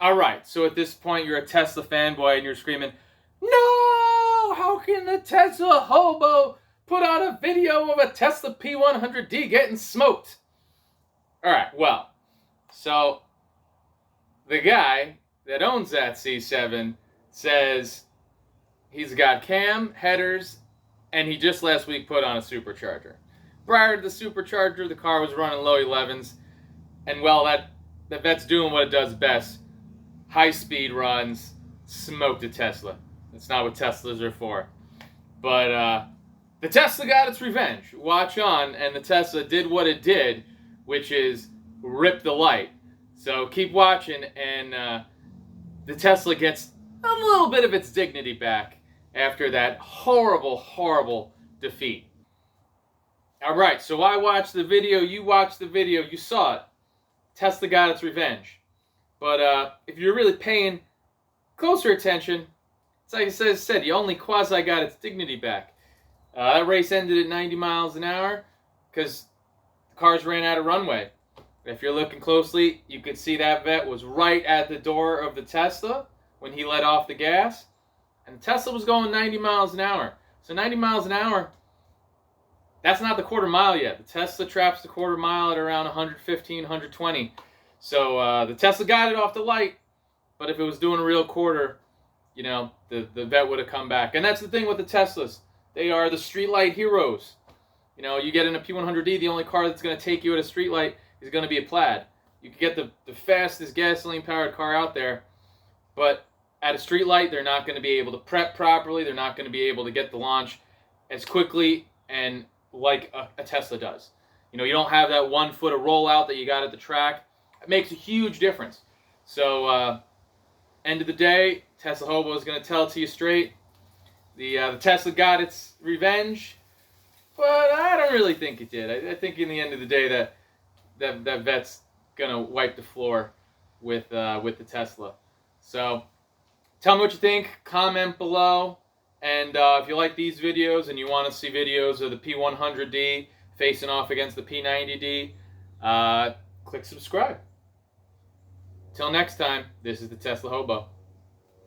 Alright, so at this point you're a Tesla fanboy and you're screaming, "No! How can the Tesla hobo put out a video of a Tesla P100D getting smoked?" Alright, well, so the guy that owns that C7 says he's got cam, headers, and he just last week put on a supercharger. Prior to the supercharger, the car was running low 11s, and well, that's doing what it does best. High-speed runs, smoked a Tesla. That's not what Teslas are for. But the Tesla got its revenge. Watch on, and the Tesla did what it did, which is rip the light. So keep watching, and the Tesla gets a little bit of its dignity back after that horrible, horrible defeat. Alright, so I watched the video, you watched the video, you saw it. Tesla got its revenge. But if you're really paying closer attention, it's like I said, you only quasi got its dignity back. That race ended at 90 miles an hour because the cars ran out of runway. If you're looking closely, you could see that vet was right at the door of the Tesla when he let off the gas. And the Tesla was going 90 miles an hour. So 90 miles an hour, that's not the quarter mile yet. The Tesla traps the quarter mile at around 115, 120. So the Tesla got it off the light, but if it was doing a real quarter, you know, the vet would have come back. And that's the thing with the Teslas. They are the streetlight heroes. You know, you get in a P100D, the only car that's going to take you at a streetlight is going to be a Plaid. You can get the fastest gasoline-powered car out there, but at a streetlight, they're not going to be able to prep properly. They're not going to be able to get the launch as quickly and like a Tesla does. You know, you don't have that 1 foot of rollout that you got at the track. It makes a huge difference. So, end of the day, Tesla Hobo is going to tell it to you straight. The Tesla got its revenge, but I don't really think it did. I think in the end of the day that vet's going to wipe the floor with the Tesla. So, tell me what you think. Comment below. And if you like these videos and you want to see videos of the P100D facing off against the P90D, click subscribe. Till next time, this is the Tesla Hobo.